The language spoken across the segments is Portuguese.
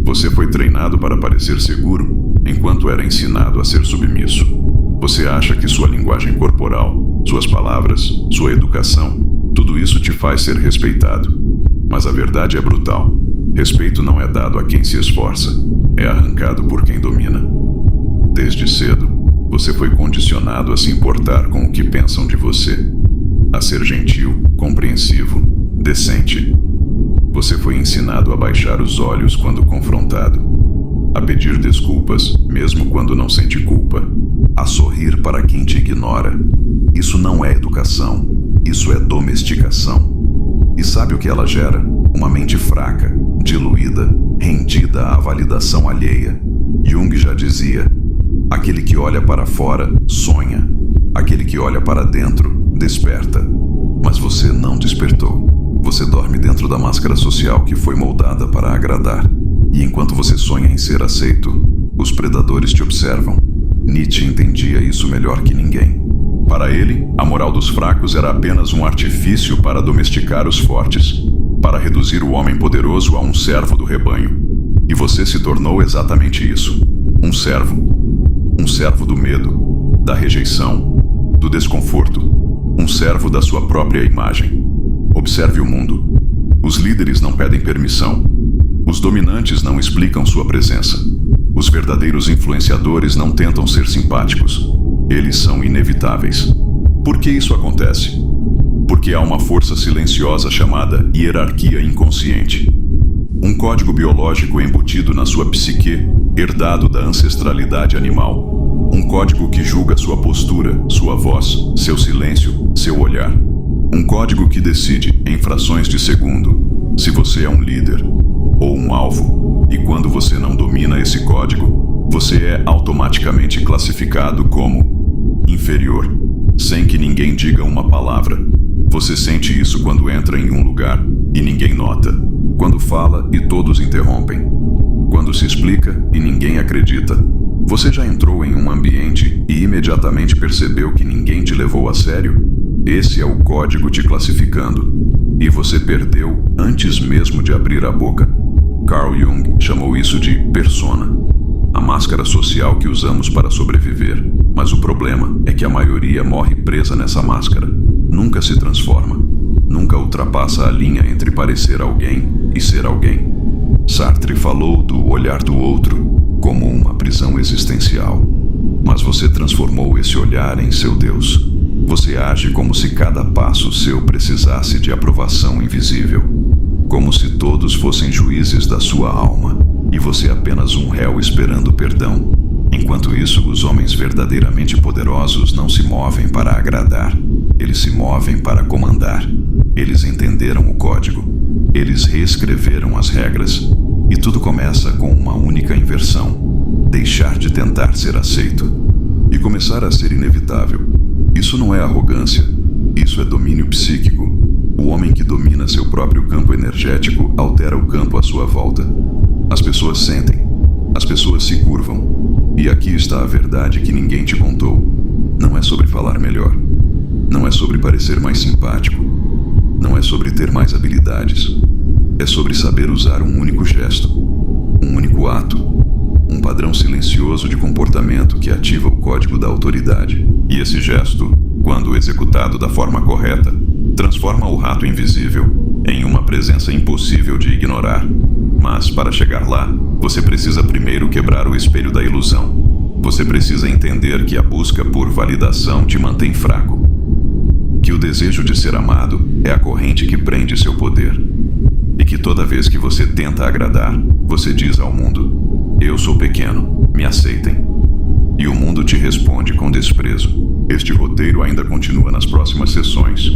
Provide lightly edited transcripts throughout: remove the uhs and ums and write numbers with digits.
Você foi treinado para parecer seguro, enquanto era ensinado a ser submisso. Você acha que sua linguagem corporal, suas palavras, sua educação, tudo isso te faz ser respeitado. Mas a verdade é brutal. Respeito não é dado a quem se esforça, é arrancado por quem domina. Desde cedo, você foi condicionado a se importar com o que pensam de você, a ser gentil, compreensivo, decente. Você foi ensinado a baixar os olhos quando confrontado, a pedir desculpas mesmo quando não sente culpa, a sorrir para quem te ignora. Isso não é educação, isso é domesticação. E sabe o que ela gera? Uma mente fraca, diluída, rendida à validação alheia. Jung já dizia: aquele que olha para fora sonha, aquele que olha para dentro desperta. Mas você não despertou. Você dorme dentro da máscara social que foi moldada para agradar. E enquanto você sonha em ser aceito, os predadores te observam. Nietzsche entendia isso melhor que ninguém. Para ele, a moral dos fracos era apenas um artifício para domesticar os fortes, para reduzir o homem poderoso a um servo do rebanho. E você se tornou exatamente isso. Um servo. Um servo do medo, da rejeição, do desconforto. Um servo da sua própria imagem. Observe o mundo. Os líderes não pedem permissão. Os dominantes não explicam sua presença. Os verdadeiros influenciadores não tentam ser simpáticos. Eles são inevitáveis. Por que isso acontece? Porque há uma força silenciosa chamada hierarquia inconsciente. Um código biológico embutido na sua psique, herdado da ancestralidade animal. Um código que julga sua postura, sua voz, seu silêncio, seu olhar. Um código que decide, em frações de segundo, se você é um líder ou um alvo. E quando você não domina esse código, você é automaticamente classificado como inferior, sem que ninguém diga uma palavra. Você sente isso quando entra em um lugar e ninguém nota, quando fala e todos interrompem, quando se explica e ninguém acredita. Você já entrou em um ambiente e imediatamente percebeu que ninguém te levou a sério? Esse é o código te classificando. E você perdeu antes mesmo de abrir a boca. Carl Jung chamou isso de persona, a máscara social que usamos para sobreviver. Mas o problema é que a maioria morre presa nessa máscara. Nunca se transforma. Nunca ultrapassa a linha entre parecer alguém e ser alguém. Sartre falou do olhar do outro como uma prisão existencial. Mas você transformou esse olhar em seu Deus. Você age como se cada passo seu precisasse de aprovação invisível. Como se todos fossem juízes da sua alma e você apenas um réu esperando perdão. Enquanto isso, os homens verdadeiramente poderosos não se movem para agradar. Eles se movem para comandar. Eles entenderam o código. Eles reescreveram as regras. E tudo começa com uma única inversão: deixar de tentar ser aceito e começar a ser inevitável. Isso não é arrogância. Isso é domínio psíquico. O homem que domina seu próprio campo energético altera o campo à sua volta. As pessoas sentem. As pessoas se curvam. E aqui está a verdade que ninguém te contou. Não é sobre falar melhor. Não é sobre parecer mais simpático. Não é sobre ter mais habilidades. É sobre saber usar um único gesto, um único ato, um padrão silencioso de comportamento que ativa o código da autoridade. E esse gesto, quando executado da forma correta, transforma o rato invisível em uma presença impossível de ignorar. Mas para chegar lá, você precisa primeiro quebrar o espelho da ilusão. Você precisa entender que a busca por validação te mantém fraco. Que o desejo de ser amado é a corrente que prende seu poder. E que toda vez que você tenta agradar, você diz ao mundo: eu sou pequeno, me aceitem. E o mundo te responde com desprezo. Este roteiro ainda continua nas próximas sessões.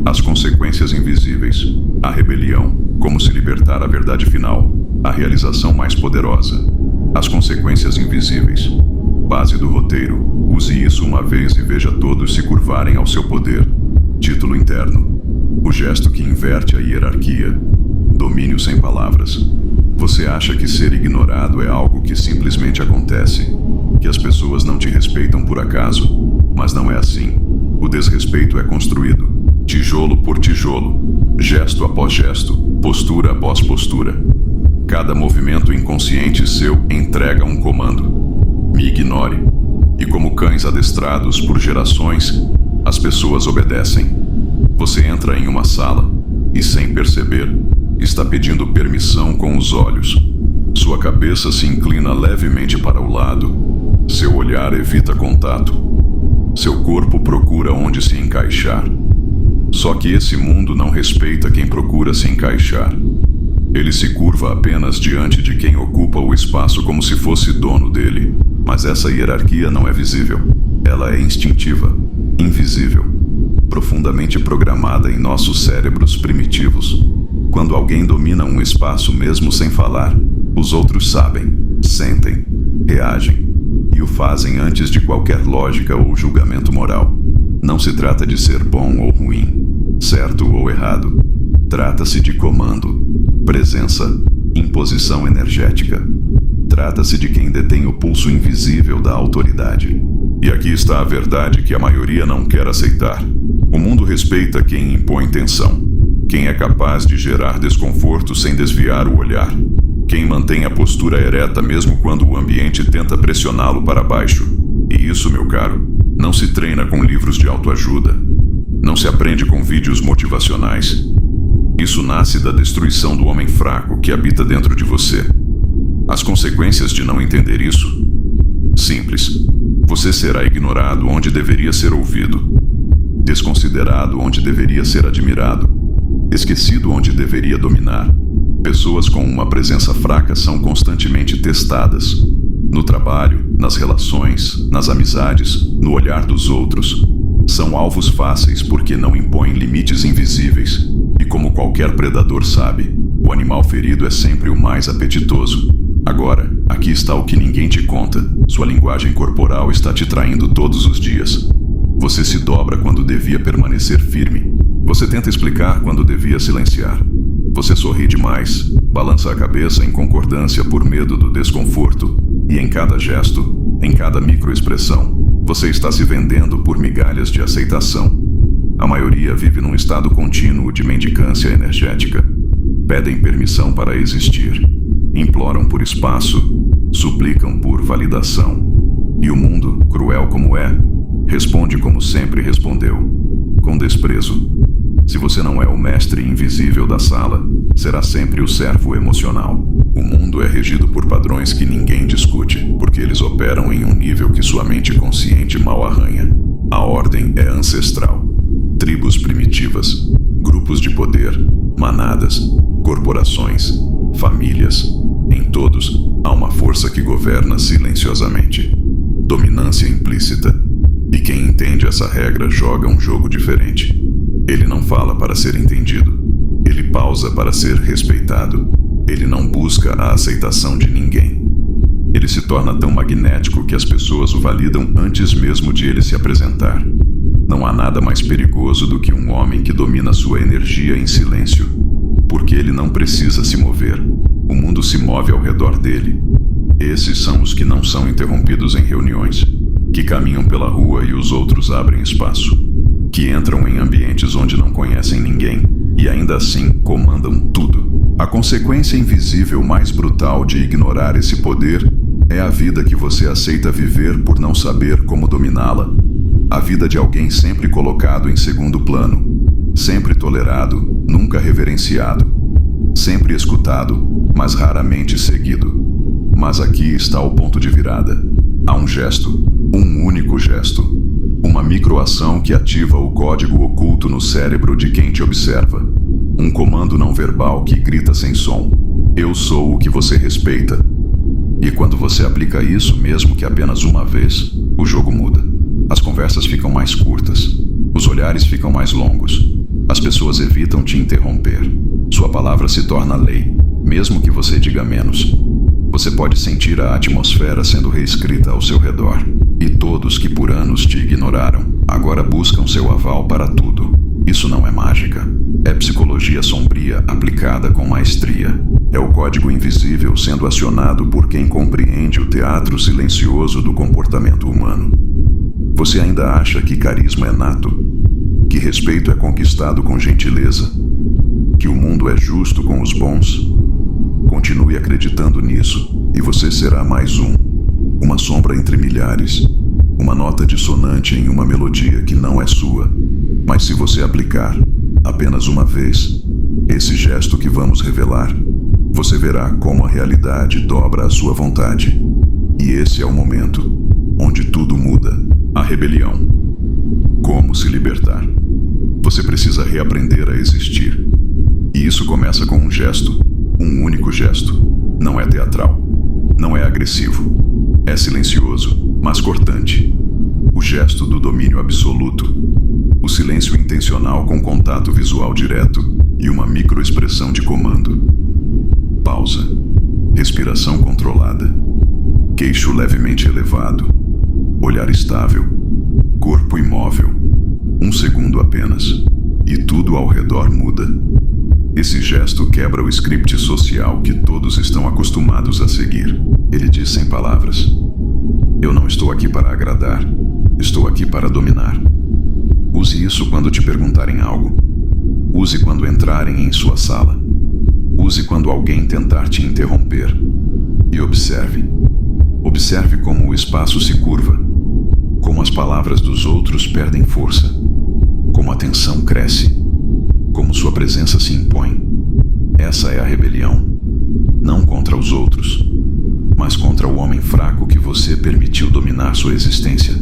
As consequências invisíveis, a rebelião, como se libertar a verdade final, a realização mais poderosa, as consequências invisíveis. Base do roteiro: use isso uma vez e veja todos se curvarem ao seu poder. Título interno: o gesto que inverte a hierarquia. Domínio sem palavras. Você acha que ser ignorado é algo que simplesmente acontece, que as pessoas não te respeitam por acaso, mas não é assim. O desrespeito é construído, tijolo por tijolo, gesto após gesto, postura após postura. Cada movimento inconsciente seu entrega um comando. Me ignore. E como cães adestrados por gerações, as pessoas obedecem. Você entra em uma sala e, sem perceber, está pedindo permissão com os olhos. Sua cabeça se inclina levemente para o lado. Seu olhar evita contato. Seu corpo procura onde se encaixar. Só que esse mundo não respeita quem procura se encaixar. Ele se curva apenas diante de quem ocupa o espaço como se fosse dono dele. Mas essa hierarquia não é visível. Ela é instintiva, invisível, profundamente programada em nossos cérebros primitivos. Quando alguém domina um espaço mesmo sem falar, os outros sabem, sentem, reagem e o fazem antes de qualquer lógica ou julgamento moral. Não se trata de ser bom ou ruim, certo ou errado. Trata-se de comando, presença, imposição energética. Trata-se de quem detém o pulso invisível da autoridade. E aqui está a verdade que a maioria não quer aceitar. O mundo respeita quem impõe tensão, quem é capaz de gerar desconforto sem desviar o olhar, quem mantém a postura ereta mesmo quando o ambiente tenta pressioná-lo para baixo. E isso, meu caro, não se treina com livros de autoajuda, não se aprende com vídeos motivacionais. Isso nasce da destruição do homem fraco que habita dentro de você. As consequências de não entender isso? Simples. Você será ignorado onde deveria ser ouvido, desconsiderado onde deveria ser admirado, esquecido onde deveria dominar. Pessoas com uma presença fraca são constantemente testadas. No trabalho, nas relações, nas amizades, no olhar dos outros. São alvos fáceis porque não impõem limites invisíveis. E como qualquer predador sabe, o animal ferido é sempre o mais apetitoso. Agora, aqui está o que ninguém te conta. Sua linguagem corporal está te traindo todos os dias. Você se dobra quando devia permanecer firme. Você tenta explicar quando devia silenciar. Você sorri demais, balança a cabeça em concordância por medo do desconforto. E em cada gesto, em cada microexpressão, você está se vendendo por migalhas de aceitação. A maioria vive num estado contínuo de mendicância energética. Pedem permissão para existir. Imploram por espaço, suplicam por validação. E o mundo, cruel como é, responde como sempre respondeu, com desprezo. Se você não é o mestre invisível da sala, será sempre o servo emocional. O mundo é regido por padrões que ninguém discute, porque eles operam em um nível que sua mente consciente mal arranha. A ordem é ancestral. Tribos primitivas, grupos de poder, manadas, corporações, famílias. Em todos, há uma força que governa silenciosamente. Dominância implícita. E quem entende essa regra joga um jogo diferente. Ele não fala para ser entendido. Ele pausa para ser respeitado. Ele não busca a aceitação de ninguém. Ele se torna tão magnético que as pessoas o validam antes mesmo de ele se apresentar. Não há nada mais perigoso do que um homem que domina sua energia em silêncio, porque ele não precisa se mover. O mundo se move ao redor dele. Esses são os que não são interrompidos em reuniões, que caminham pela rua e os outros abrem espaço, que entram em ambientes onde não conhecem ninguém e ainda assim comandam tudo. A consequência invisível mais brutal de ignorar esse poder é a vida que você aceita viver por não saber como dominá-la. A vida de alguém sempre colocado em segundo plano, sempre tolerado, nunca reverenciado, sempre escutado, mas raramente seguido. Mas aqui está o ponto de virada. Há um gesto, um único gesto, uma microação que ativa o código oculto no cérebro de quem te observa. Um comando não verbal que grita sem som: eu sou o que você respeita. E quando você aplica isso, mesmo que apenas uma vez, o jogo muda. As conversas ficam mais curtas, os olhares ficam mais longos, as pessoas evitam te interromper. Sua palavra se torna lei, mesmo que você diga menos. Você pode sentir a atmosfera sendo reescrita ao seu redor, e todos que por anos te ignoraram, agora buscam seu aval para tudo. Isso não é mágica, é psicologia sombria aplicada com maestria. É o código invisível sendo acionado por quem compreende o teatro silencioso do comportamento humano. Você ainda acha que carisma é nato? Que respeito é conquistado com gentileza? Que o mundo é justo com os bons? Continue acreditando nisso e você será mais uma sombra entre milhares, uma nota dissonante em uma melodia que não é sua. Mas se você aplicar, apenas uma vez, esse gesto que vamos revelar, você verá como a realidade dobra a sua vontade. E esse é o momento onde tudo muda. A rebelião. Como se libertar? Você precisa reaprender a existir. E isso começa com um gesto, um único gesto. Não é teatral, não é agressivo, é silencioso, mas cortante. O gesto do domínio absoluto. O silêncio intencional com contato visual direto e uma microexpressão de comando. Pausa. Respiração controlada. Queixo levemente elevado. Olhar estável. Corpo imóvel. 1 segundo apenas. E tudo ao redor muda. Esse gesto quebra o script social que todos estão acostumados a seguir. Ele diz sem palavras: eu não estou aqui para agradar. Estou aqui para dominar. Use isso quando te perguntarem algo. Use quando entrarem em sua sala. Use quando alguém tentar te interromper. E observe. Observe como o espaço se curva. Como as palavras dos outros perdem força. Como a tensão cresce. Como sua presença se impõe. Essa é a rebelião. Não contra os outros, mas contra o homem fraco que você permitiu dominar sua existência.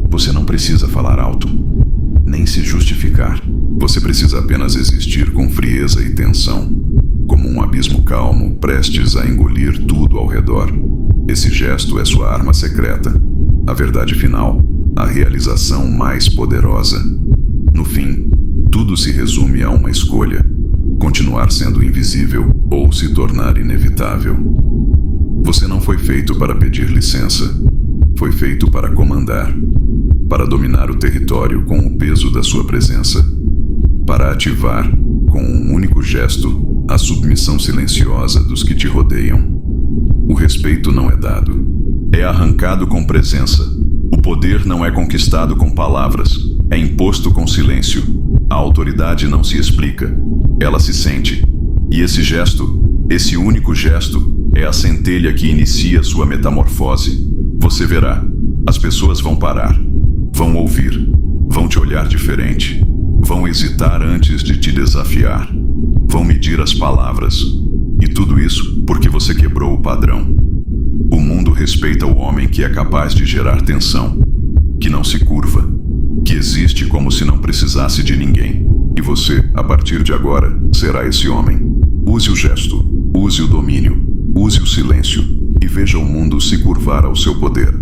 Você não precisa falar alto, nem se justificar. Você precisa apenas existir com frieza e tensão, como um abismo calmo, prestes a engolir tudo ao redor. Esse gesto é sua arma secreta, a verdade final, a realização mais poderosa. No fim, tudo se resume a uma escolha: continuar sendo invisível ou se tornar inevitável. Você não foi feito para pedir licença. Foi feito para comandar, para dominar o território com o peso da sua presença, para ativar, com um único gesto, a submissão silenciosa dos que te rodeiam. O respeito não é dado, é arrancado com presença. O poder não é conquistado com palavras, é imposto com silêncio. A autoridade não se explica, ela se sente. E esse gesto, esse único gesto, é a centelha que inicia sua metamorfose. Você verá, as pessoas vão parar, vão ouvir, vão te olhar diferente, vão hesitar antes de te desafiar, vão medir as palavras. E tudo isso porque você quebrou o padrão. O mundo respeita o homem que é capaz de gerar tensão, que não se curva, que existe como se não precisasse de ninguém. E você, a partir de agora, será esse homem. Use o gesto, use o domínio, use o silêncio e veja o mundo se curvar ao seu poder.